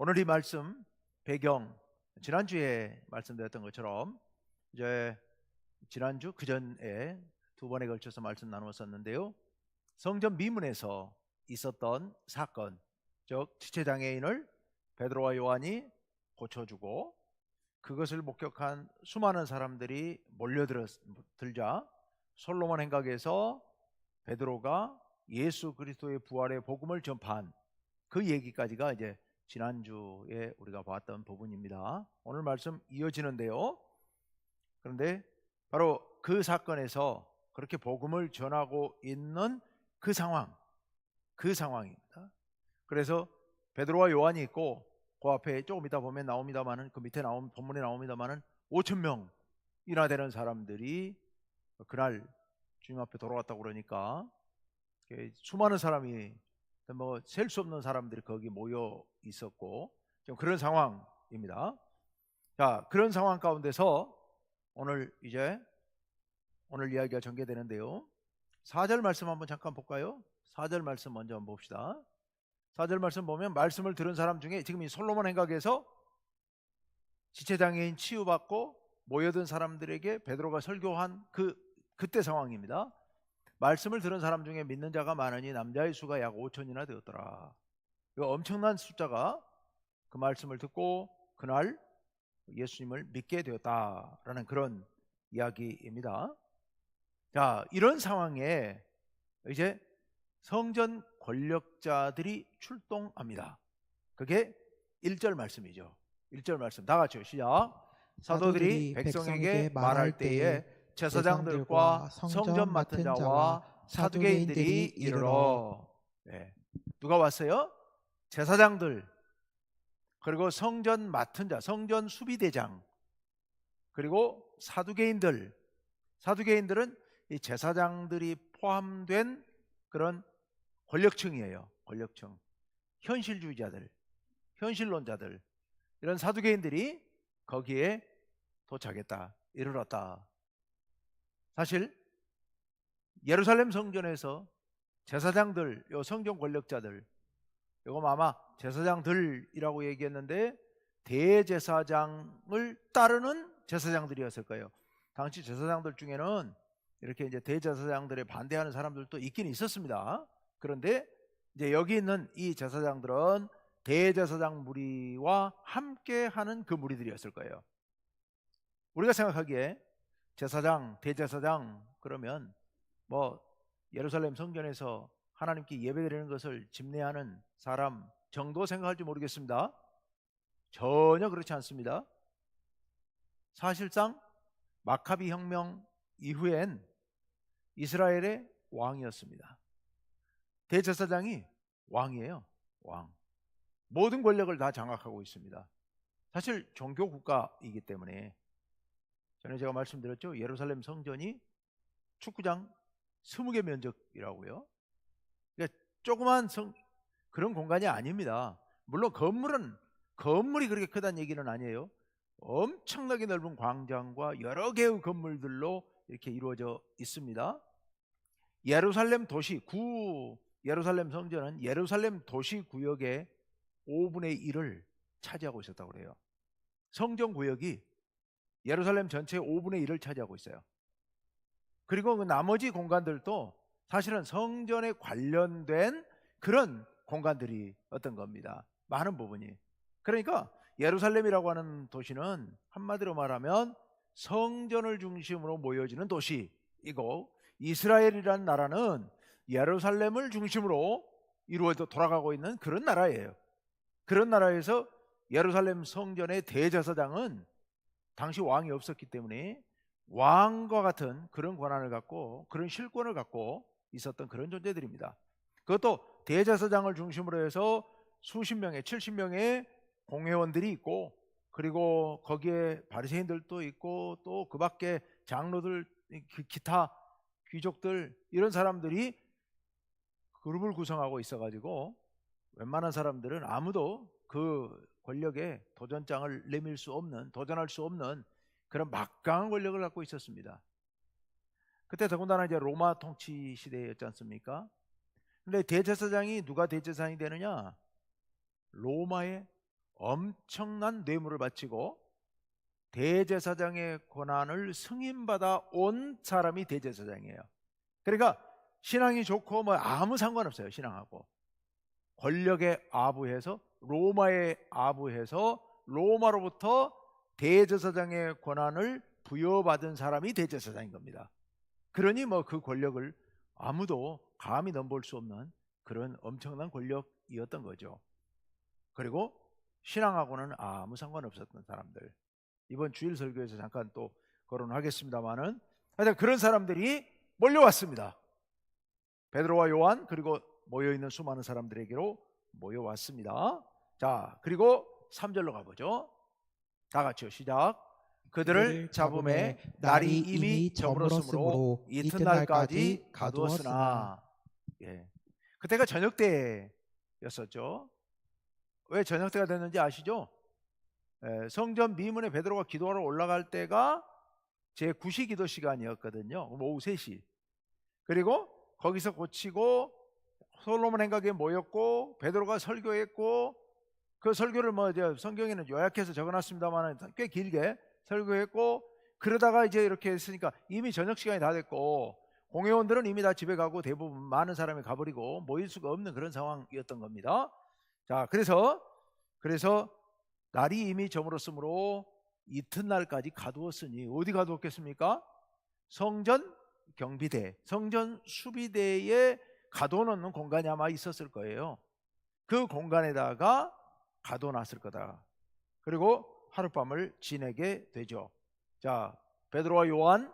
오늘 이 말씀 배경, 지난주에 말씀드렸던 것처럼 이제 지난주 그 전에 두 번에 걸쳐서 말씀 나누었었는데요. 성전 미문에서 있었던 사건, 즉 지체장애인을 베드로와 요한이 고쳐주고 그것을 목격한 수많은 사람들이 몰려들자 솔로몬 행각에서 베드로가 예수 그리스도의 부활의 복음을 전파한 그 얘기까지가 이제 지난주에 우리가 봤던 부분입니다. 오늘 말씀 이어지는데요. 그런데 바로 그 사건에서 그렇게 복음을 전하고 있는 그 상황입니다. 그래서 베드로와 요한이 있고 그 앞에 조금 이따 보면 나옵니다만은, 그 밑에 본문에 나옵니다만은 5,000명이나 되는 사람들이 그날 주님 앞에 돌아왔다고 그러니까 수많은 사람이 셀 수 없는 사람들이 거기 모여 있었고 좀 그런 상황입니다. 자, 그런 상황 가운데서 오늘 이야기가 전개되는데요. 4절 말씀 한번 잠깐 볼까요? 4절 말씀 먼저 한번 봅시다. 4절 말씀 보면 말씀을 들은 사람 중에 지금 이 솔로몬 행각에서 지체장애인 치유받고 모여든 사람들에게 베드로가 설교한 그때 상황입니다. 말씀을 들은 사람 중에 믿는 자가 많으니 남자의 수가 약 5천이나 되었더라. 이거 엄청난 숫자가 그 말씀을 듣고 그날 예수님을 믿게 되었다라는 그런 이야기입니다. 자, 이런 상황에 이제 성전 권력자들이 출동합니다. 그게 1절 말씀이죠. 1절 말씀 다 같이요. 시작. 사도들이 백성에게 말할 때에 제사장들과 성전 맡은 자와 사두개인들이 이르러. 누가 왔어요? 제사장들, 그리고 성전 맡은 자, 성전 수비대장, 그리고 사두개인들. 사두개인들은 이 제사장들이 포함된 그런 권력층이에요. 권력층, 현실주의자들, 현실론자들, 이런 사두개인들이 거기에 도착했다, 이르렀다. 사실 예루살렘 성전에서 제사장들, 요 성전 권력자들, 이거 아마 제사장들이라고 얘기했는데 대제사장을 따르는 제사장들이었을 거예요. 당시 제사장들 중에는 이렇게 이제 대제사장들에 반대하는 사람들도 있긴 있었습니다. 그런데 이제 여기 있는 이 제사장들은 대제사장 무리와 함께하는 그 무리들이었을 거예요. 우리가 생각하기에 제사장, 대제사장 그러면 예루살렘 성전에서 하나님께 예배드리는 것을 집례하는 사람 정도 생각할지 모르겠습니다. 전혀 그렇지 않습니다. 사실상 마카비 혁명 이후엔 이스라엘의 왕이었습니다. 대제사장이 왕이에요. 왕. 모든 권력을 다 장악하고 있습니다. 사실 종교 국가이기 때문에 전에 제가 말씀드렸죠. 예루살렘 성전이 축구장 20개 면적이라고요. 그러니까 조그만 그런 공간이 아닙니다. 물론 건물이 그렇게 크다는 얘기는 아니에요. 엄청나게 넓은 광장과 여러 개의 건물들로 이렇게 이루어져 있습니다. 예루살렘 예루살렘 성전은 예루살렘 도시 구역의 5분의 1을 차지하고 있었다고 그래요. 성전 구역이 예루살렘 전체의 5분의 1을 차지하고 있어요. 그리고 그 나머지 공간들도 사실은 성전에 관련된 그런 공간들이 어떤 겁니다. 많은 부분이. 그러니까 예루살렘이라고 하는 도시는 한마디로 말하면 성전을 중심으로 모여지는 도시이고, 이스라엘이라는 나라는 예루살렘을 중심으로 이루어져 돌아가고 있는 그런 나라예요. 그런 나라에서 예루살렘 성전의 대제사장은 당시 왕이 없었기 때문에 왕과 같은 그런 권한을 갖고 그런 실권을 갖고 있었던 그런 존재들입니다. 그것도 대제사장을 중심으로 해서 수십 명의 70명의 공회원들이 있고, 그리고 거기에 바리새인들도 있고, 또 그 밖에 장로들, 기타 귀족들, 이런 사람들이 그룹을 구성하고 있어가지고 웬만한 사람들은 아무도 그 권력에 도전장을 도전할 수 없는 그런 막강한 권력을 갖고 있었습니다. 그때 더군다나 이제 로마 통치 시대였지 않습니까? 근데 대제사장이 누가 대제사장이 되느냐? 로마의 엄청난 뇌물을 바치고 대제사장의 권한을 승인받아 온 사람이 대제사장이에요. 그러니까 신앙이 좋고 뭐 아무 상관없어요. 신앙하고 권력에 아부해서, 로마에 아부해서 로마로부터 대제사장의 권한을 부여받은 사람이 대제사장인 겁니다. 그러니 뭐 그 권력을 아무도 감히 넘볼 수 없는 그런 엄청난 권력이었던 거죠. 그리고 신앙하고는 아무 상관없었던 사람들, 이번 주일 설교에서 잠깐 또 거론하겠습니다마는 하여튼 그런 사람들이 몰려왔습니다. 베드로와 요한 그리고 모여있는 수많은 사람들에게로 모여왔습니다. 자, 그리고 3절로 가보죠. 다 같이요, 시작. 그들을 잡음에 날이 이미 저물었으므로 이튿날까지 가두었으나. 예. 그때가 저녁 때였었죠. 왜 저녁 때가 됐는지 아시죠? 성전 미문에 베드로가 기도하러 올라갈 때가 제 9시 기도 시간이었거든요. 오후 3시. 그리고 거기서 고치고 솔로몬 행각에 모였고 베드로가 설교했고, 그 설교를 뭐 이제 성경에는 요약해서 적어놨습니다만 꽤 길게 설교했고, 그러다가 이제 이렇게 했으니까 이미 저녁 시간이 다 됐고 공회원들은 이미 다 집에 가고 대부분 많은 사람이 가버리고 모일 수가 없는 그런 상황이었던 겁니다. 자, 그래서 날이 이미 저물었으므로 이튿날까지 가두었으니, 어디 가두었겠습니까? 성전 경비대, 성전 수비대에 가둬놓는 공간이 아마 있었을 거예요. 그 공간에다가 가둬놨을 거다. 그리고 하룻밤을 지내게 되죠. 자, 베드로와 요한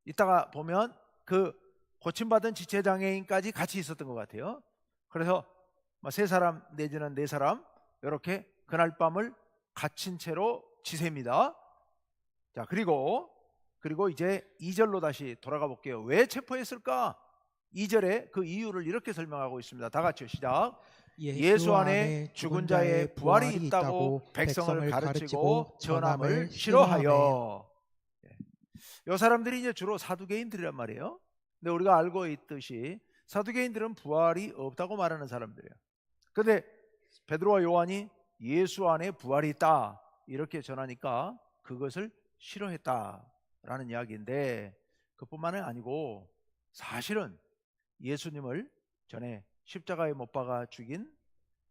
이따가 보면 그 고침받은 지체장애인까지 같이 있었던 것 같아요. 그래서 3사람 내지는 4사람 이렇게 그날 밤을 갇힌 채로 지셉니다. 자, 그리고 이제 2절로 다시 돌아가 볼게요. 왜 체포했을까? 2절에 그 이유를 이렇게 설명하고 있습니다. 다 같이요, 시작. 예수 안에 죽은 자의 부활이 있다고 백성을 가르치고 전함을 싫어하여. 이 사람들이 이제 주로 사두개인들이란 말이에요. 근데 우리가 알고 있듯이 사두개인들은 부활이 없다고 말하는 사람들이에요. 그런데 베드로와 요한이 예수 안에 부활이 있다 이렇게 전하니까 그것을 싫어했다라는 이야기인데, 그뿐만이 아니고 사실은 예수님을 전에 십자가에 못 박아 죽인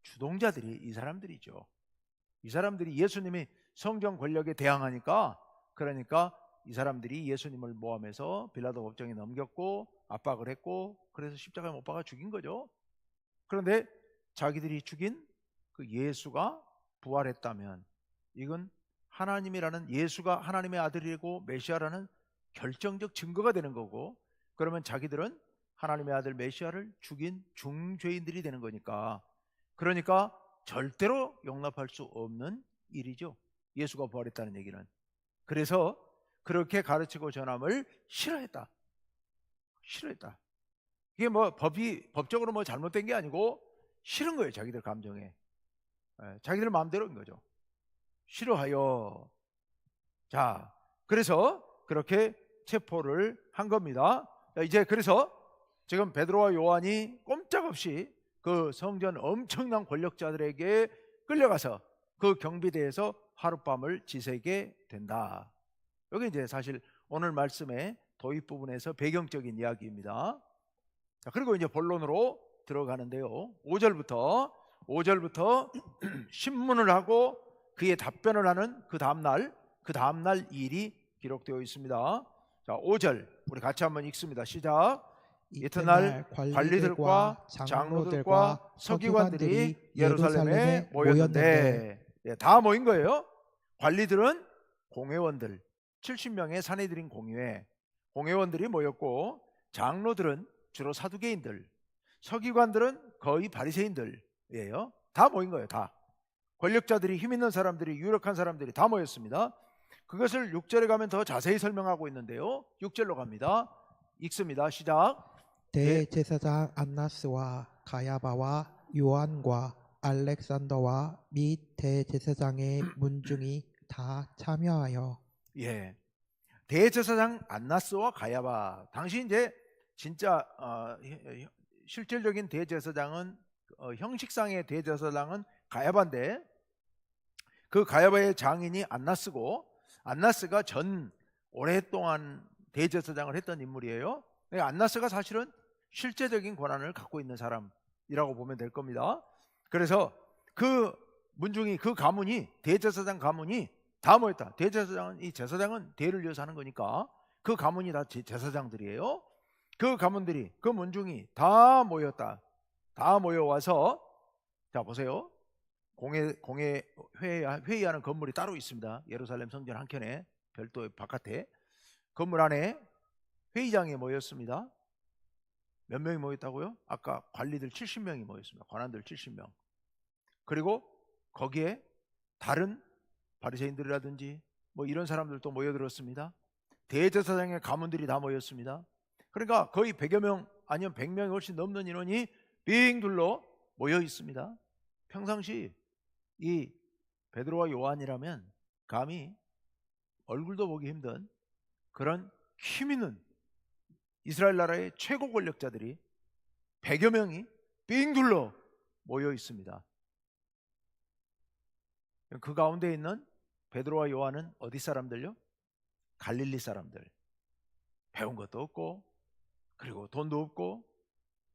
주동자들이 이 사람들이죠. 이 사람들이 예수님이 성경 권력에 대항하니까, 그러니까 이 사람들이 예수님을 모함해서 빌라도 법정에 넘겼고 압박을 했고, 그래서 십자가에 못 박아 죽인 거죠. 그런데 자기들이 죽인 그 예수가 부활했다면 이건 하나님이라는, 예수가 하나님의 아들이고 메시아라는 결정적 증거가 되는 거고, 그러면 자기들은 하나님의 아들 메시아를 죽인 중죄인들이 되는 거니까, 그러니까 절대로 용납할 수 없는 일이죠, 예수가 부활했다는 얘기는. 그래서 그렇게 가르치고 전함을 싫어했다. 이게 뭐 법적으로 뭐 잘못된 게 아니고 싫은 거예요. 자기들 감정에, 자기들 마음대로인 거죠. 싫어하여. 자, 그래서 그렇게 체포를 한 겁니다. 이제 그래서 지금 베드로와 요한이 꼼짝없이 그 성전 엄청난 권력자들에게 끌려가서 그 경비대에서 하룻밤을 지새게 된다. 여기 이제 사실 오늘 말씀의 도입 부분에서 배경적인 이야기입니다. 자, 그리고 이제 본론으로 들어가는데요. 5절부터 신문을 하고 그의 답변을 하는 그 다음날 일이 기록되어 있습니다. 자, 5절 우리 같이 한번 읽습니다. 시작. 이튿날 관리들과 장로들과 서기관들이 예루살렘에 모였는데, 다 모인 거예요. 관리들은 공회원들 70명의 사내들인 공회원들이 모였고, 장로들은 주로 사두개인들, 서기관들은 거의 바리새인들이에요. 다 모인 거예요. 다 권력자들이, 힘 있는 사람들이, 유력한 사람들이 다 모였습니다. 그것을 6절에 가면 더 자세히 설명하고 있는데요. 6절로 갑니다. 읽습니다. 시작. 대제사장 안나스와 가야바와 요한과 알렉산더와 및 대제사장의 문중이 다 참여하여. 예, 대제사장 안나스와 가야바, 당시 이제 진짜 실질적인 대제사장은 형식상의 대제사장은 가야바인데, 그 가야바의 장인이 안나스고, 안나스가 오랫동안 대제사장을 했던 인물이에요. 안나스가 사실은 실제적인 권한을 갖고 있는 사람이라고 보면 될 겁니다. 그래서 그 문중이, 그 가문이, 대제사장 가문이 다 모였다. 이 제사장은 대를 이어서 하는 거니까 그 가문이 다 제사장들이에요. 그 가문들이, 그 문중이 다 모였다. 다 모여와서, 자 보세요. 회의하는 건물이 따로 있습니다. 예루살렘 성전 한켠에, 별도 바깥에 건물 안에 회의장에 모였습니다. 몇 명이 모였다고요? 아까 관리들 70명이 모였습니다. 관원들 70명. 그리고 거기에 다른 바리새인들이라든지 뭐 이런 사람들도 모여들었습니다. 대제사장의 가문들이 다 모였습니다. 그러니까 거의 100여 명 아니면 100명이 훨씬 넘는 인원이 빙 둘러 모여 있습니다. 평상시 이 베드로와 요한이라면 감히 얼굴도 보기 힘든 그런 힘 있는 이스라엘 나라의 최고 권력자들이 100여 명이 빙 둘러 모여 있습니다. 그 가운데 있는 베드로와 요한은 어디 사람들요? 갈릴리 사람들. 배운 것도 없고, 그리고 돈도 없고,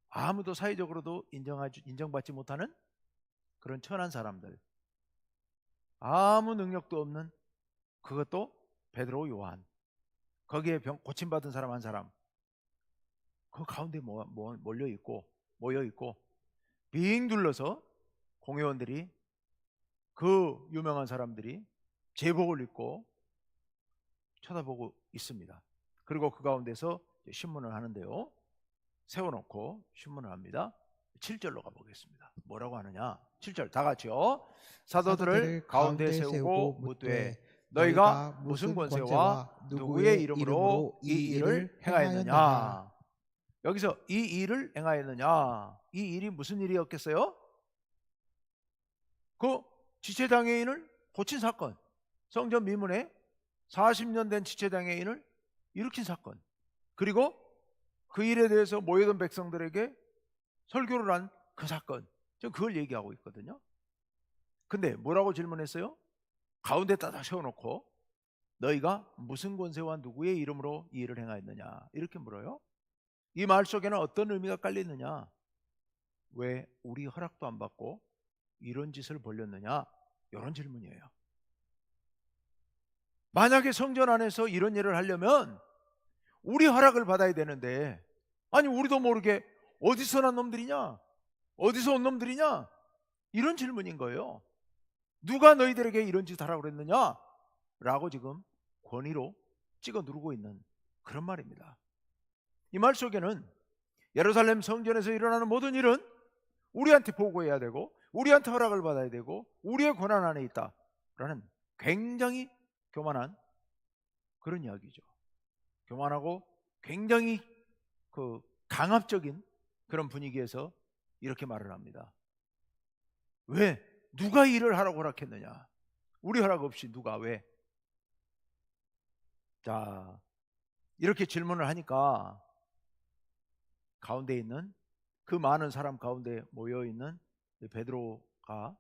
아무도 사회적으로도 인정받지 못하는 그런 천한 사람들. 아무 능력도 없는, 그것도 베드로, 요한. 거기에 고침받은 사람 한 사람. 그 가운데 모여 있고 빙 둘러서 공회원들이, 그 유명한 사람들이 제복을 입고 쳐다보고 있습니다. 그리고 그 가운데서 신문을 하는데요. 세워놓고 신문을 합니다. 7절로 가보겠습니다. 뭐라고 하느냐? 7절 다 같이요. 사도들을 가운데 세우고 묻되 너희가 무슨 권세와 누구의 이름으로 이 일을 행하였느냐? 여기서 이 일을 행하였느냐? 이 일이 무슨 일이었겠어요? 그 지체장애인을 고친 사건, 성전 미문에 40년 된 지체장애인을 일으킨 사건, 그리고 그 일에 대해서 모여든 백성들에게 설교를 한 그 사건, 저 그걸 얘기하고 있거든요. 근데 뭐라고 질문했어요? 가운데 따다 세워놓고 너희가 무슨 권세와 누구의 이름으로 이 일을 행하였느냐, 이렇게 물어요. 이 말 속에는 어떤 의미가 깔려 있느냐? 왜 우리 허락도 안 받고 이런 짓을 벌였느냐? 이런 질문이에요. 만약에 성전 안에서 이런 일을 하려면 우리 허락을 받아야 되는데, 아니 우리도 모르게 어디서 난 놈들이냐? 어디서 온 놈들이냐? 이런 질문인 거예요. 누가 너희들에게 이런 짓 하라고 그랬느냐? 라고 지금 권위로 찍어 누르고 있는 그런 말입니다. 이 말 속에는 예루살렘 성전에서 일어나는 모든 일은 우리한테 보고해야 되고, 우리한테 허락을 받아야 되고, 우리의 권한 안에 있다라는 굉장히 교만한 그런 이야기죠. 교만하고 굉장히 그 강압적인 그런 분위기에서 이렇게 말을 합니다. 왜? 누가 일을 하라고 허락했느냐? 우리 허락 없이 누가 왜? 자, 이렇게 질문을 하니까 가운데 있는 그 많은 사람 가운데 모여 있는 베드로가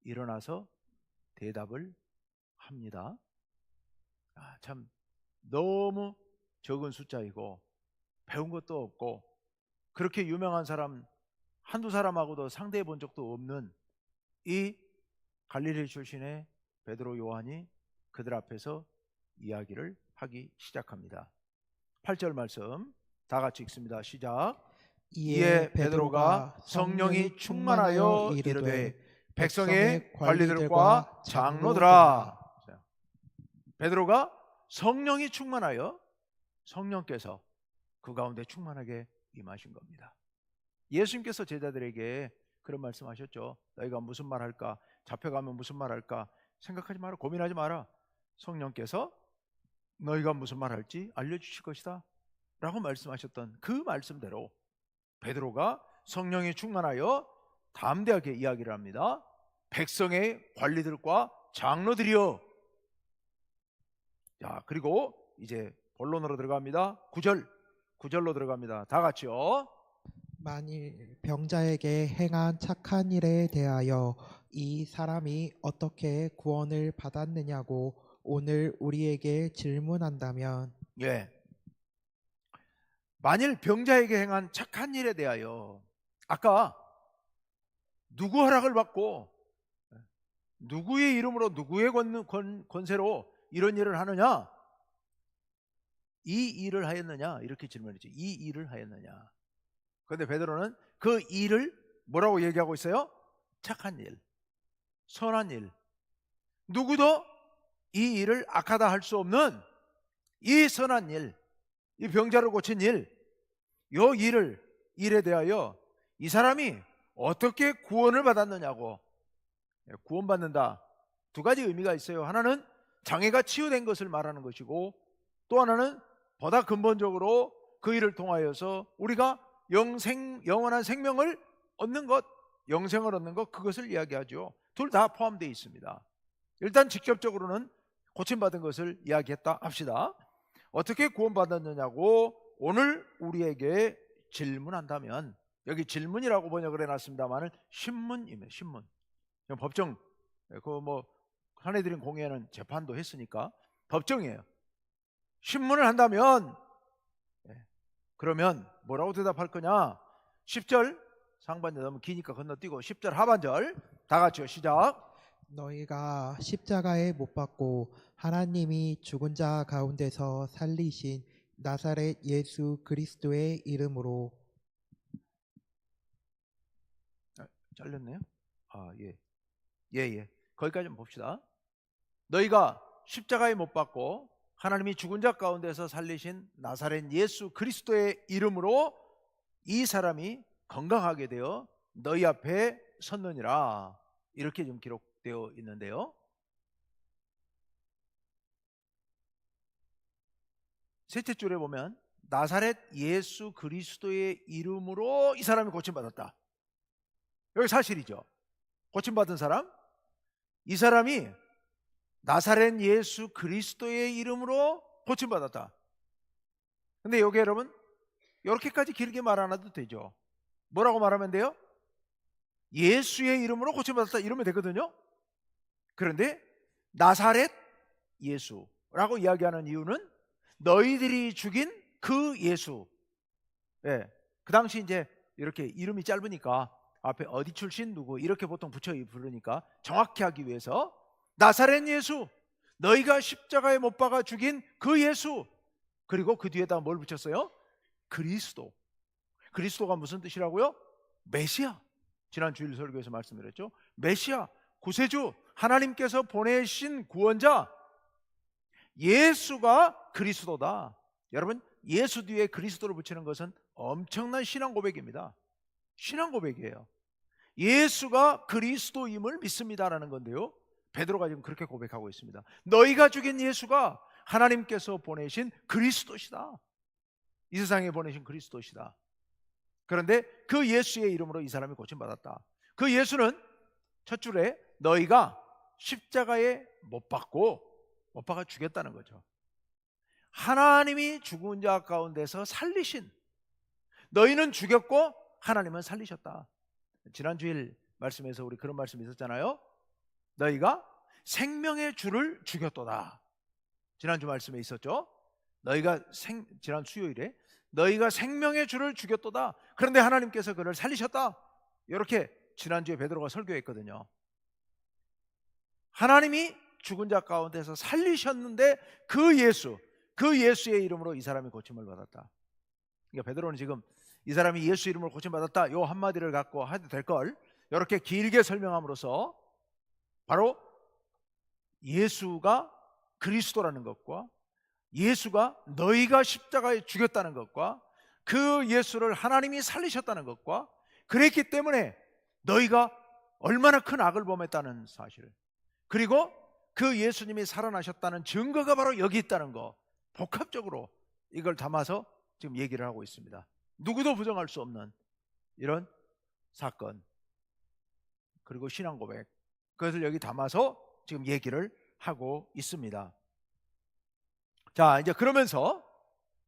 일어나서 대답을 합니다. 참 너무 적은 숫자이고 배운 것도 없고 그렇게 유명한 사람 한두 사람하고도 상대해 본 적도 없는 이 갈릴리 출신의 베드로, 요한이 그들 앞에서 이야기를 하기 시작합니다. 8절 말씀 다 같이 읽습니다. 시작. 이에 베드로가 성령이 충만하여 이르되 백성의 관리들과 장로들아. 베드로가 성령이 충만하여, 성령께서 그 가운데 충만하게 임하신 겁니다. 예수님께서 제자들에게 그런 말씀하셨죠. 너희가 무슨 말 할까? 잡혀가면 무슨 말 할까? 생각하지 마라, 고민하지 마라. 성령께서 너희가 무슨 말 할지 알려주실 것이다 라고 말씀하셨던 그 말씀대로 베드로가 성령이 충만하여 담대하게 이야기를 합니다. 백성의 관리들과 장로들이여. 자, 그리고 이제 본론으로 들어갑니다. 9절로 들어갑니다. 다 같이요. 만일 병자에게 행한 착한 일에 대하여 이 사람이 어떻게 구원을 받았느냐고 오늘 우리에게 질문한다면 예. 만일 병자에게 행한 착한 일에 대하여 아까 누구 허락을 받고 누구의 이름으로 누구의 권세로 이런 일을 하느냐? 이 일을 하였느냐? 이렇게 질문했죠. 이 일을 하였느냐? 그런데 베드로는 그 일을 뭐라고 얘기하고 있어요? 착한 일, 선한 일. 누구도 이 일을 악하다 할 수 없는 이 선한 일, 이 병자를 고친 일, 요 일에 대하여 이 사람이 어떻게 구원을 받았느냐고. 구원받는다, 두 가지 의미가 있어요. 하나는 장애가 치유된 것을 말하는 것이고, 또 하나는 보다 근본적으로 그 일을 통하여서 우리가 영원한 생명을 얻는 것, 영생을 얻는 것, 그것을 이야기하죠. 둘 다 포함되어 있습니다. 일단 직접적으로는 고침받은 것을 이야기했다 합시다. 어떻게 구원받았느냐고 오늘 우리에게 질문한다면, 여기 질문이라고 번역을 해놨습니다만 신문이에요. 신문. 법정, 사내들인 공회는 재판도 했으니까 법정이에요. 신문을 한다면 그러면 뭐라고 대답할 거냐? 10절 상반절 너무 기니까 건너뛰고 10절 하반절 다 같이요. 시작. 너희가 십자가에 못 박고 하나님이 죽은 자 가운데서 살리신 나사렛 예수 그리스도의 이름으로. 잘렸네요. 예. 거기까지 좀 봅시다. 너희가 십자가에 못 박고 하나님이 죽은 자 가운데서 살리신 나사렛 예수 그리스도의 이름으로 이 사람이 건강하게 되어 너희 앞에 섰느니라. 이렇게 좀 기록되어 있는데요. 셋째 줄에 보면 나사렛 예수 그리스도의 이름으로 이 사람이 고침받았다. 여기 사실이죠. 고침받은 사람, 이 사람이 나사렛 예수 그리스도의 이름으로 고침받았다. 근데 여기 여러분 이렇게까지 길게 말 안 해도 되죠. 뭐라고 말하면 돼요? 예수의 이름으로 고침받았다 이러면 되거든요. 그런데 나사렛 예수라고 이야기하는 이유는 너희들이 죽인 그 예수. 그 당시 이제 이렇게 이름이 짧으니까 앞에 어디 출신 누구 이렇게 보통 붙여 부르니까 정확히 하기 위해서 나사렛 예수, 너희가 십자가에 못 박아 죽인 그 예수, 그리고 그 뒤에다 뭘 붙였어요? 그리스도. 그리스도가 무슨 뜻이라고요? 메시아. 지난 주일 설교에서 말씀드렸죠. 메시아, 구세주, 하나님께서 보내신 구원자 예수가 그리스도다. 여러분, 예수 뒤에 그리스도를 붙이는 것은 엄청난 신앙 고백입니다. 신앙 고백이에요. 예수가 그리스도임을 믿습니다라는 건데요, 베드로가 지금 그렇게 고백하고 있습니다. 너희가 죽인 예수가 하나님께서 보내신 그리스도시다. 이 세상에 보내신 그리스도시다. 그런데 그 예수의 이름으로 이 사람이 고침받았다. 그 예수는 첫 줄에 너희가 십자가에 못 박아 죽였다는 거죠. 하나님이 죽은 자 가운데서 살리신, 너희는 죽였고 하나님은 살리셨다. 지난 주일 말씀에서 우리 그런 말씀이 있었잖아요. 너희가 생명의 주를 죽였도다. 지난주 말씀에 있었죠. 지난 수요일에 너희가 생명의 주를 죽였도다. 그런데 하나님께서 그를 살리셨다. 이렇게 지난주에 베드로가 설교했거든요. 하나님이 죽은 자 가운데서 살리셨는데 그 예수의 이름으로 이 사람이 고침을 받았다. 그러니까 베드로는 지금 이 사람이 예수 이름으로 고침받았다, 요 한마디를 갖고 해도 될 걸 이렇게 길게 설명함으로써 바로 예수가 그리스도라는 것과 예수가 너희가 십자가에 죽였다는 것과 그 예수를 하나님이 살리셨다는 것과 그랬기 때문에 너희가 얼마나 큰 악을 범했다는 사실, 그리고 그 예수님이 살아나셨다는 증거가 바로 여기 있다는 거, 복합적으로 이걸 담아서 지금 얘기를 하고 있습니다. 누구도 부정할 수 없는 이런 사건, 그리고 신앙 고백, 그것을 여기 담아서 지금 얘기를 하고 있습니다. 자, 이제 그러면서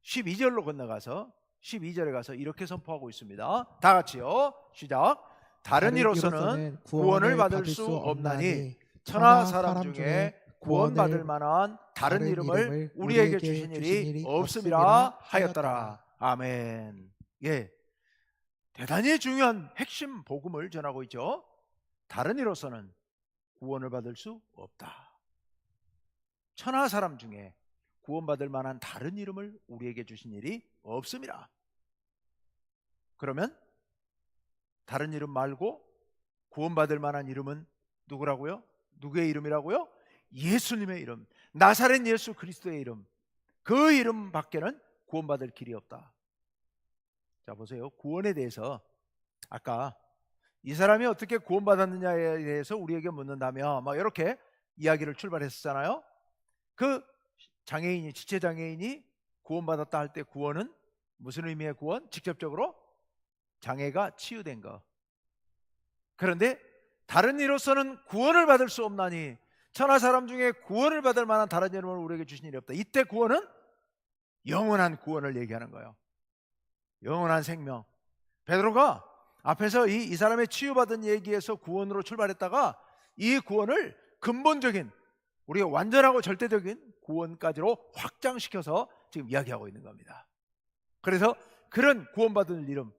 12절로 건너가서 12절에 가서 이렇게 선포하고 있습니다. 다 같이요. 시작. 다른 이로서는 구원을 받을 수 없나니 천하 사람 중에 구원받을 만한 다른 이름을 우리에게 주신 일이 없음이라 하였더라. 아멘. 예, 대단히 중요한 핵심 복음을 전하고 있죠. 다른 이로서는 구원을 받을 수 없다. 천하 사람 중에 구원받을 만한 다른 이름을 우리에게 주신 일이 없음이라. 그러면 다른 이름 말고 구원받을 만한 이름은 누구라고요? 누구의 이름이라고요? 예수님의 이름, 나사렛 예수 그리스도의 이름. 그 이름 밖에는 구원받을 길이 없다. 자, 보세요. 구원에 대해서 아까 이 사람이 어떻게 구원받았느냐에 대해서 우리에게 묻는다면 막 이렇게 이야기를 출발했었잖아요. 그 장애인이, 지체장애인이 구원받았다 할 때 구원은 무슨 의미의 구원? 직접적으로 장애가 치유된 거. 그런데 다른 이로서는 구원을 받을 수 없나니 천하 사람 중에 구원을 받을 만한 다른 이름을 우리에게 주신 일이 없다. 이때 구원은 영원한 구원을 얘기하는 거예요. 영원한 생명. 베드로가 앞에서 이 사람의 치유받은 얘기에서 구원으로 출발했다가 이 구원을 근본적인, 우리가 완전하고 절대적인 구원까지로 확장시켜서 지금 이야기하고 있는 겁니다. 그래서 그런 구원받은 이름,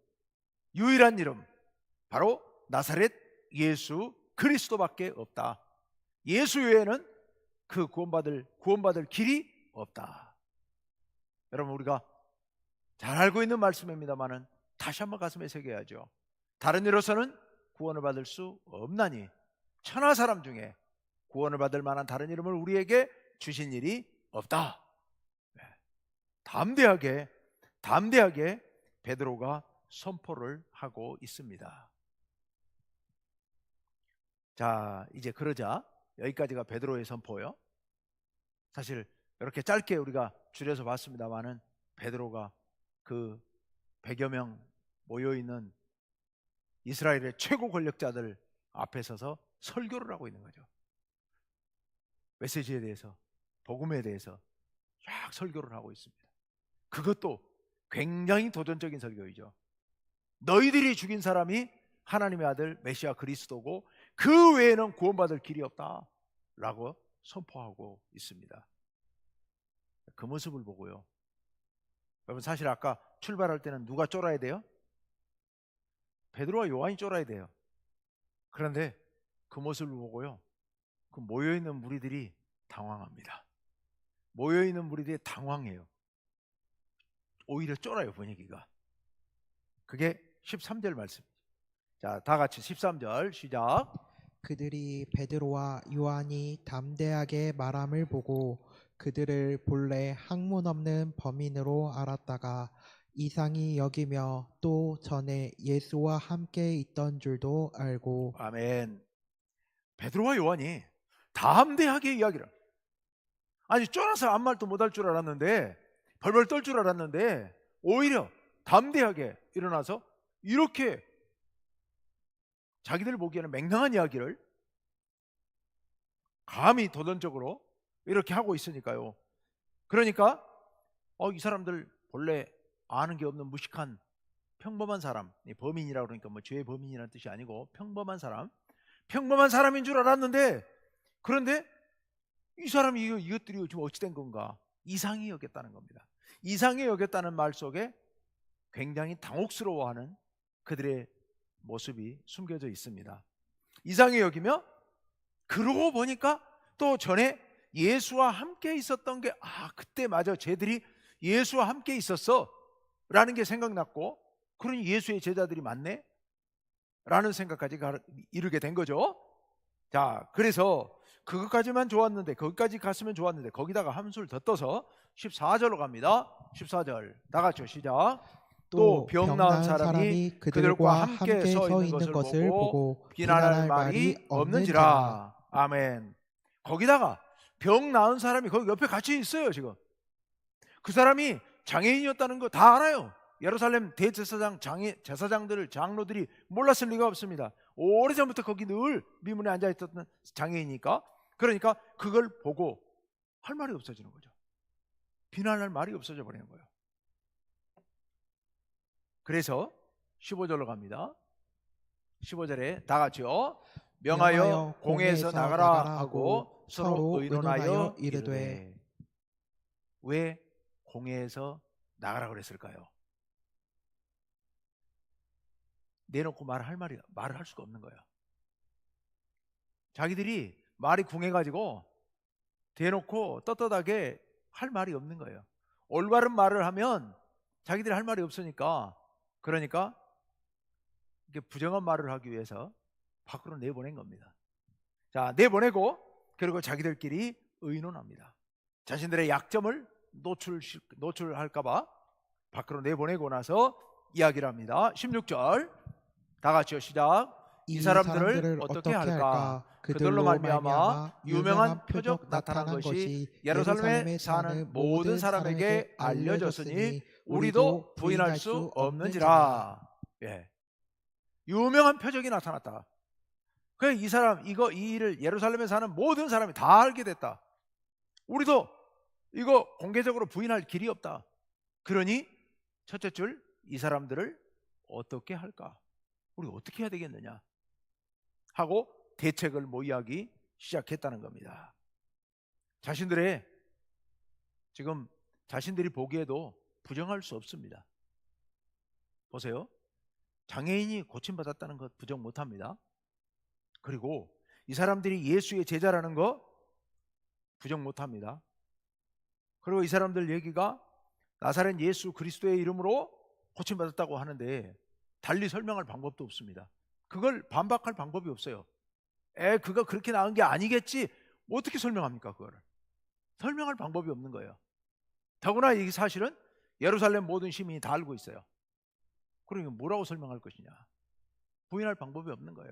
유일한 이름, 바로 나사렛 예수 그리스도밖에 없다. 예수 외에는 그 구원받을 길이 없다. 여러분, 우리가 잘 알고 있는 말씀입니다만은 다시 한번 가슴에 새겨야죠. 다른 이로서는 구원을 받을 수 없나니 천하 사람 중에 구원을 받을 만한 다른 이름을 우리에게 주신 일이 없다. 담대하게 베드로가 선포를 하고 있습니다. 자, 이제 그러자 여기까지가 베드로의 선포요. 사실 이렇게 짧게 우리가 줄여서 봤습니다만은 베드로가 그 100여 명 모여있는 이스라엘의 최고 권력자들 앞에 서서 설교를 하고 있는 거죠. 메시지에 대해서, 복음에 대해서 쫙 설교를 하고 있습니다. 그것도 굉장히 도전적인 설교이죠. 너희들이 죽인 사람이 하나님의 아들 메시아 그리스도고 그 외에는 구원받을 길이 없다 라고 선포하고 있습니다. 그 모습을 보고요, 여러분, 사실 아까 출발할 때는 누가 쫄아야 돼요? 베드로와 요한이 쫄아야 돼요. 그런데 그 모습을 보고요, 그 모여있는 무리들이 당황합니다. 모여있는 무리들이 당황해요. 오히려 쫄아요, 분위기가. 그게 13절 말씀이죠. 자, 다 같이 13절 시작. 그들이 베드로와 요한이 담대하게 말함을 보고 그들을 본래 학문 없는 범인으로 알았다가 이상히 여기며 또 전에 예수와 함께 있던 줄도 알고. 아멘. 베드로와 요한이 담대하게 이야기를, 아니 쫄아서 아무 말도 못할 줄 알았는데, 벌벌 떨 줄 알았는데 오히려 담대하게 일어나서 이렇게 자기들 보기에는 맹랑한 이야기를 감히 도전적으로 이렇게 하고 있으니까요. 그러니까 이 사람들 본래 아는 게 없는 무식한 평범한 사람, 범인이라고 그러니까 뭐 죄의 범인이라는 뜻이 아니고 평범한 사람인 줄 알았는데, 그런데 이 사람이 이것들이 지금 어찌 된 건가 이상히 여겼다는 겁니다. 이상히 여겼다는 말 속에 굉장히 당혹스러워하는 그들의 모습이 숨겨져 있습니다. 이상히 여기며, 그러고 보니까 또 전에 예수와 함께 있었던 게, 그때 맞아, 쟤들이 예수와 함께 있었어 라는 게 생각났고, 그러니 예수의 제자들이 맞네 라는 생각까지 이르게 된 거죠. 자, 그래서 그것까지만 좋았는데, 거기까지 갔으면 좋았는데, 거기다가 한술 더 떠서 14절로 갑니다. 14절 다 같이 시작. 또 병 나은 사람이 그들과 함께 서 있는 것을 보고 비난할 말이 없는지라. 아멘. 거기다가 병 나은 사람이 거기 옆에 같이 있어요. 지금 그 사람이 장애인이었다는 거 다 알아요. 예루살렘 대제사장, 제사장들, 장로들이 몰랐을 리가 없습니다. 오래전부터 거기 늘 미문에 앉아있었던 장애인이니까. 그러니까 그걸 보고 할 말이 없어지는 거죠. 비난할 말이 없어져 버리는 거예요. 그래서 15절로 갑니다. 15절에 다 같이요. 명하여 공회에서 나가라 하고 서로 의논하여 이르되. 왜 공회에서 나가라 그랬을까요? 내놓고 말을 할 수가 없는 거예요. 자기들이 말이 궁해가지고 대놓고 떳떳하게 할 말이 없는 거예요. 올바른 말을 하면 자기들이 할 말이 없으니까, 그러니까 이게 부정한 말을 하기 위해서 밖으로 내보낸 겁니다. 자, 내보내고 그리고 자기들끼리 의논합니다. 자신들의 약점을 노출할까봐 밖으로 내보내고 나서 이야기를 합니다. 16절 다 같이요, 시작. 이 사람들을 어떻게 할까? 그들로 말미암아 유명한 표적 나타난 것이 예루살렘에 사는 모든 사람에게 알려졌으니 우리도 부인할 수 없는지라. 예. 유명한 표적이 나타났다. 그래, 이 일을 예루살렘에 사는 모든 사람이 다 알게 됐다. 우리도 이거 공개적으로 부인할 길이 없다. 그러니 첫째 줄, 이 사람들을 어떻게 할까? 우리가 어떻게 해야 되겠느냐 하고 대책을 모의하기 시작했다는 겁니다. 지금 자신들이 보기에도 부정할 수 없습니다. 보세요. 장애인이 고침받았다는 것 부정 못합니다. 그리고 이 사람들이 예수의 제자라는 거 부정 못합니다. 그리고 이 사람들 얘기가 나사렛 예수 그리스도의 이름으로 고침받았다고 하는데 달리 설명할 방법도 없습니다. 그걸 반박할 방법이 없어요. 그가 그렇게 나은 게 아니겠지. 어떻게 설명합니까? 그거를 설명할 방법이 없는 거예요. 더구나 이 사실은 예루살렘 모든 시민이 다 알고 있어요. 그러니까 뭐라고 설명할 것이냐? 부인할 방법이 없는 거예요.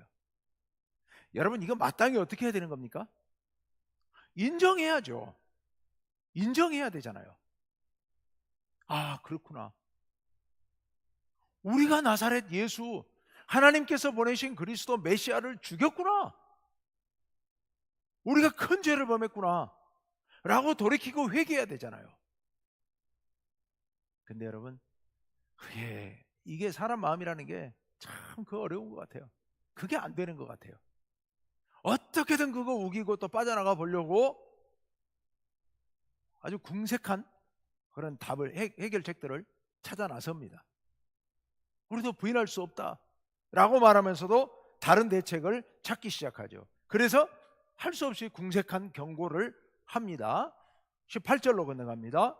여러분, 이거 마땅히 어떻게 해야 되는 겁니까? 인정해야죠. 인정해야 되잖아요. 아, 그렇구나. 우리가 나사렛 예수, 하나님께서 보내신 그리스도 메시아를 죽였구나. 우리가 큰 죄를 범했구나 라고 돌이키고 회개해야 되잖아요. 근데 여러분, 이게 사람 마음이라는 게 참 어려운 것 같아요. 그게 안 되는 것 같아요. 어떻게든 그거 우기고 또 빠져나가 보려고 아주 궁색한 그런 답을, 해결책들을 찾아 나섭니다. 우리도 부인할 수 없다 라고 말하면서도 다른 대책을 찾기 시작하죠. 그래서 할 수 없이 궁색한 경고를 합니다. 18절로 건너갑니다.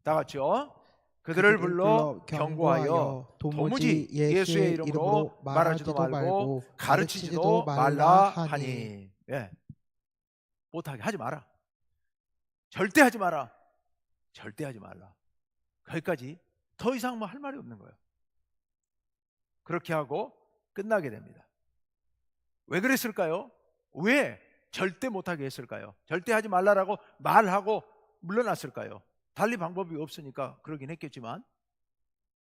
다 같이요. 그들을 불러 경고하여 도무지 예수의 이름으로 말하지도 말고 가르치지도 말라 하니. 못하게 하지 마라. 절대 하지 마라. 절대 하지 말라. 거기까지 더 이상 뭐 할 말이 없는 거예요. 그렇게 하고 끝나게 됩니다. 왜 그랬을까요? 왜 절대 못하게 했을까요? 절대 하지 말라라고 말하고 물러났을까요? 달리 방법이 없으니까 그러긴 했겠지만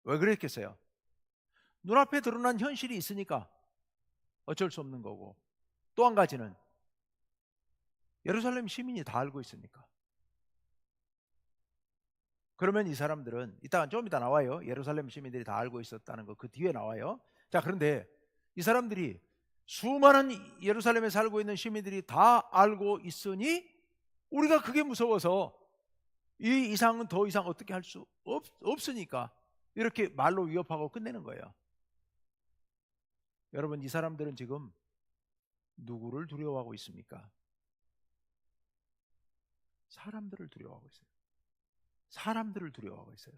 왜 그랬겠어요? 눈앞에 드러난 현실이 있으니까 어쩔 수 없는 거고, 또 한 가지는 예루살렘 시민이 다 알고 있으니까. 그러면 이 사람들은 좀 이따 나와요. 예루살렘 시민들이 다 알고 있었다는 거 그 뒤에 나와요. 자, 그런데 이 사람들이 수많은 예루살렘에 살고 있는 시민들이 다 알고 있으니 우리가 그게 무서워서 이 이상은 더 이상 어떻게 할 수 없으니까 이렇게 말로 위협하고 끝내는 거예요. 여러분, 이 사람들은 지금 누구를 두려워하고 있습니까? 사람들을 두려워하고 있어요. 사람들을 두려워하고 있어요.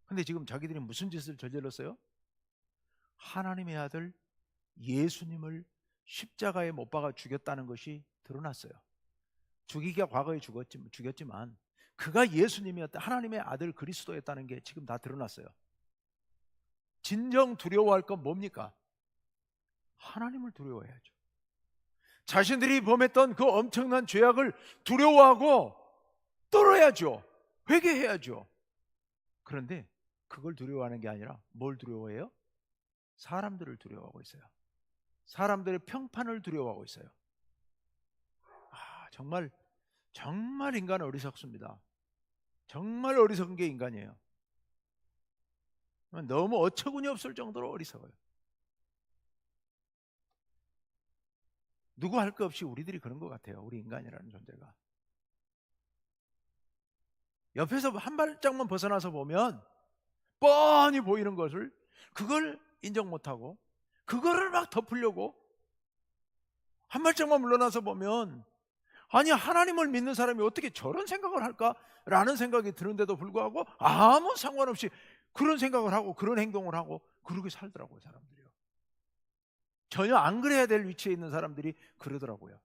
근데 지금 자기들이 무슨 짓을 저질렀어요? 하나님의 아들 예수님을 십자가에 못 박아 죽였다는 것이 드러났어요. 죽이기가 과거에 죽였지만 그가 예수님이었다, 하나님의 아들 그리스도였다는 게 지금 다 드러났어요. 진정 두려워할 건 뭡니까? 하나님을 두려워해야죠. 자신들이 범했던 그 엄청난 죄악을 두려워하고 떨어야죠. 회개해야죠. 그런데 그걸 두려워하는 게 아니라 뭘 두려워해요? 사람들을 두려워하고 있어요. 사람들의 평판을 두려워하고 있어요. 정말 인간은 어리석습니다. 정말 어리석은 게 인간이에요. 너무 어처구니 없을 정도로 어리석어요. 누구 할 것 없이 우리들이 그런 것 같아요. 우리 인간이라는 존재가. 옆에서 한 발짝만 벗어나서 보면 뻔히 보이는 것을 그걸 인정 못하고 그거를 막 덮으려고 한 발짝만 물러나서 보면 아니 하나님을 믿는 사람이 어떻게 저런 생각을 할까라는 생각이 드는데도 불구하고 아무 상관없이 그런 생각을 하고 그런 행동을 하고 그렇게 살더라고요. 사람들이요. 전혀 안 그래야 될 위치에 있는 사람들이 그러더라고요.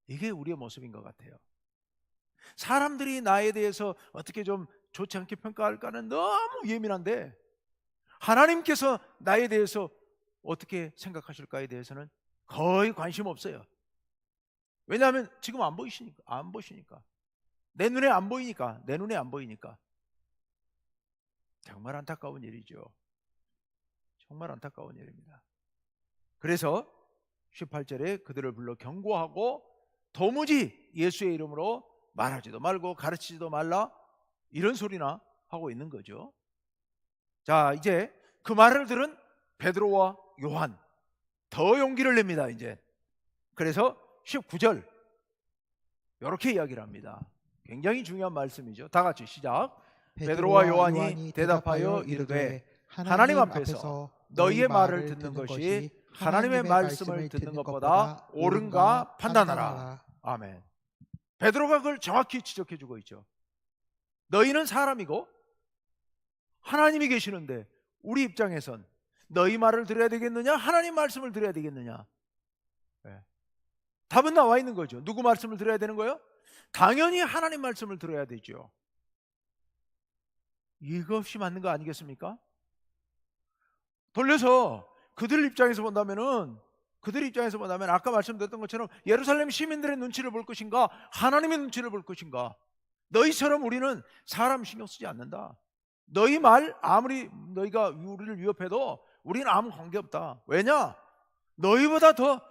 이게 우리의 모습인 것 같아요. 사람들이 나에 대해서 어떻게 좀 좋지 않게 평가할까는 너무 예민한데 하나님께서 나에 대해서 어떻게 생각하실까에 대해서는 거의 관심 없어요. 왜냐하면 지금 안 보시니까 내 눈에 안 보이니까 정말 안타까운 일이죠. 정말 안타까운 일입니다. 그래서 18절에 그들을 불러 경고하고 도무지 예수의 이름으로 말하지도 말고 가르치지도 말라 이런 소리나 하고 있는 거죠. 자, 이제 그 말을 들은 베드로와 요한 더 용기를 냅니다. 이제 그래서 19절 이렇게 이야기를 합니다. 굉장히 중요한 말씀이죠. 다 같이 시작. 베드로와 요한이 대답하여 이르되 하나님 앞에서 너희의 말을 듣는 것이 하나님의 말씀을 듣는 것보다 옳은가 판단하라. 아멘. 베드로가 그걸 정확히 지적해 주고 있죠. 너희는 사람이고 하나님이 계시는데 우리 입장에선 너희 말을 들어야 되겠느냐 하나님 말씀을 들어야 되겠느냐. 네. 답은 나와 있는 거죠. 누구 말씀을 들어야 되는 거예요? 당연히 하나님 말씀을 들어야 되죠. 이것이 맞는 거 아니겠습니까? 돌려서 그들 입장에서 본다면 아까 말씀드렸던 것처럼 예루살렘 시민들의 눈치를 볼 것인가 하나님의 눈치를 볼 것인가. 너희처럼 우리는 사람 신경 쓰지 않는다. 너희 말 아무리 너희가 우리를 위협해도 우리는 아무 관계없다. 왜냐? 너희보다 더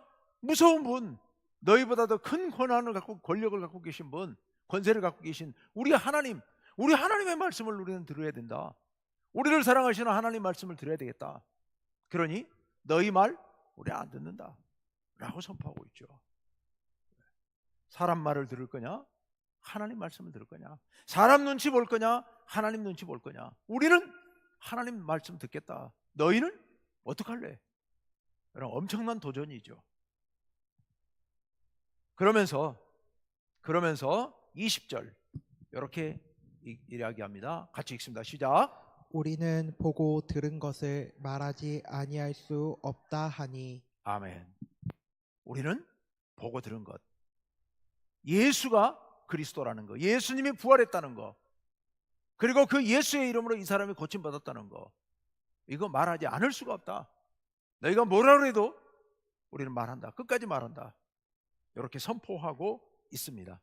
무서운 분, 너희보다 더 큰 권한을 갖고 권력을 갖고 계신 분, 권세를 갖고 계신 우리 하나님의 말씀을 우리는 들어야 된다. 우리를 사랑하시는 하나님 말씀을 들어야 되겠다. 그러니 너희 말 우리 안 듣는다 라고 선포하고 있죠. 사람 말을 들을 거냐 하나님 말씀을 들을 거냐, 사람 눈치 볼 거냐 하나님 눈치 볼 거냐. 우리는 하나님 말씀 듣겠다. 너희는 어떡할래? 이런 엄청난 도전이죠. 그러면서 20절 이렇게 이야기합니다. 같이 읽습니다. 시작. 우리는 보고 들은 것을 말하지 아니할 수 없다 하니. 아멘. 우리는 보고 들은 것, 예수가 그리스도라는 거, 예수님이 부활했다는 거, 그리고 그 예수의 이름으로 이 사람이 고침받았다는 거, 이거 말하지 않을 수가 없다. 너희가 뭐라 그래도 우리는 말한다. 끝까지 말한다. 이렇게 선포하고 있습니다.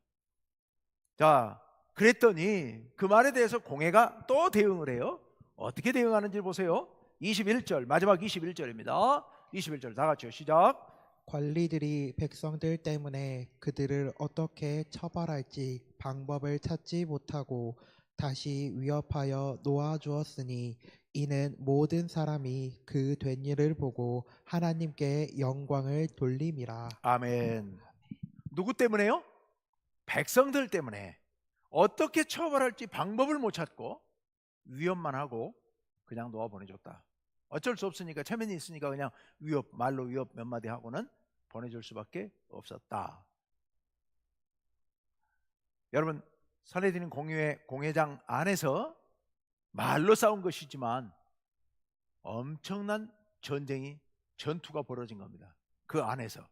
자, 그랬더니 그 말에 대해서 공회가 또 대응을 해요. 어떻게 대응하는지 보세요. 21절, 마지막 21절입니다. 21절 다 같이요. 시작. 관리들이 백성들 때문에 그들을 어떻게 처벌할지 방법을 찾지 못하고 다시 위협하여 놓아주었으니 이는 모든 사람이 그 된 일을 보고 하나님께 영광을 돌림이라. 아멘. 누구 때문에요? 백성들 때문에 어떻게 처벌할지 방법을 못 찾고 위협만 하고 그냥 놓아보내줬다. 어쩔 수 없으니까, 체면이 있으니까 그냥 말로 위협 몇 마디 하고는 보내줄 수밖에 없었다. 여러분, 선해드린 공회장 안에서 말로 싸운 것이지만 엄청난 전투가 벌어진 겁니다. 그 안에서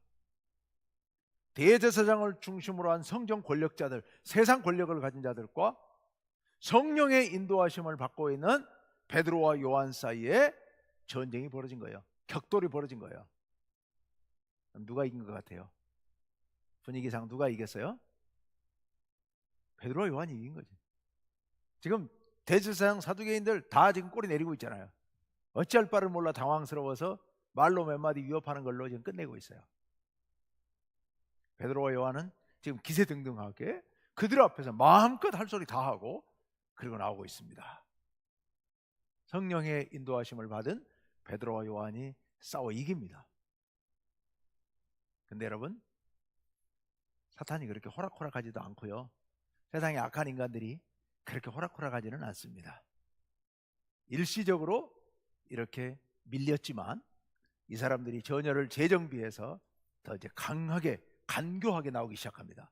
대제사장을 중심으로 한 성전 권력자들, 세상 권력을 가진 자들과 성령의 인도하심을 받고 있는 베드로와 요한 사이에 전쟁이 벌어진 거예요. 격돌이 벌어진 거예요. 누가 이긴 것 같아요? 분위기상 누가 이겼어요? 베드로와 요한이 이긴 거지. 지금 대제사장 사두개인들 다 지금 꼬리 내리고 있잖아요. 어찌할 바를 몰라 당황스러워서 말로 몇 마디 위협하는 걸로 지금 끝내고 있어요. 베드로와 요한은 지금 기세등등하게 그들 앞에서 마음껏 할 소리 다 하고 그리고 나오고 있습니다. 성령의 인도하심을 받은 베드로와 요한이 싸워 이깁니다. 근데 여러분, 사탄이 그렇게 호락호락하지도 않고요, 세상의 악한 인간들이 그렇게 호락호락하지는 않습니다. 일시적으로 이렇게 밀렸지만 이 사람들이 전열을 재정비해서 더 이제 강하게 간교하게 나오기 시작합니다.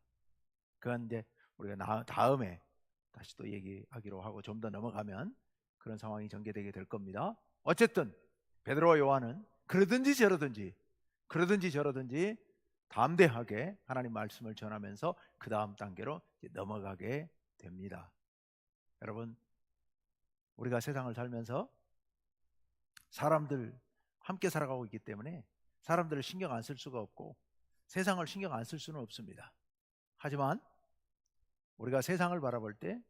그건 이제 우리가 다음에 다시 또 얘기하기로 하고 좀 더 넘어가면 그런 상황이 전개되게 될 겁니다. 어쨌든 베드로와 요한은 그러든지 저러든지 담대하게 하나님 말씀을 전하면서 그 다음 단계로 넘어가게 됩니다. 여러분, 우리가 세상을 살면서 사람들 함께 살아가고 있기 때문에 사람들을 신경 안 쓸 수가 없고 세상을 신경 안 쓸 수는 없습니다. 하지만 우리가 세상을 바라볼 때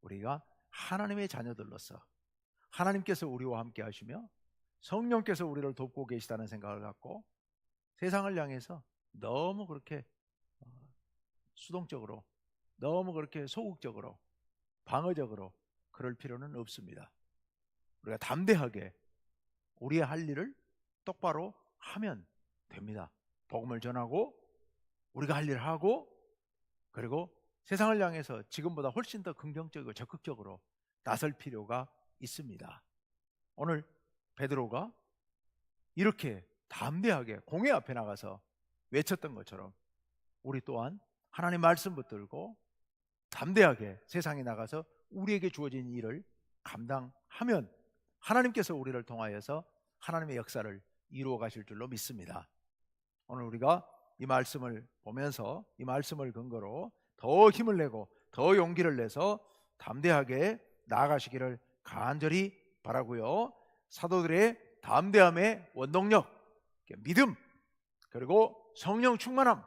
우리가 하나님의 자녀들로서 하나님께서 우리와 함께 하시며 성령께서 우리를 돕고 계시다는 생각을 갖고 세상을 향해서 너무 그렇게 수동적으로, 너무 그렇게 소극적으로, 방어적으로 그럴 필요는 없습니다. 우리가 담대하게 우리의 할 일을 똑바로 하면 됩니다. 복음을 전하고 우리가 할 일을 하고, 그리고 세상을 향해서 지금보다 훨씬 더 긍정적이고 적극적으로 나설 필요가 있습니다. 오늘 베드로가 이렇게 담대하게 공회 앞에 나가서 외쳤던 것처럼 우리 또한 하나님 말씀 붙들고 담대하게 세상에 나가서 우리에게 주어진 일을 감당하면 하나님께서 우리를 통하여서 하나님의 역사를 이루어 가실 줄로 믿습니다. 오늘 우리가 이 말씀을 보면서 이 말씀을 근거로 더 힘을 내고 더 용기를 내서 담대하게 나아가시기를 간절히 바라고요. 사도들의 담대함의 원동력, 믿음, 그리고 성령 충만함,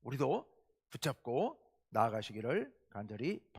우리도 붙잡고 나아가시기를 간절히 바랍니다.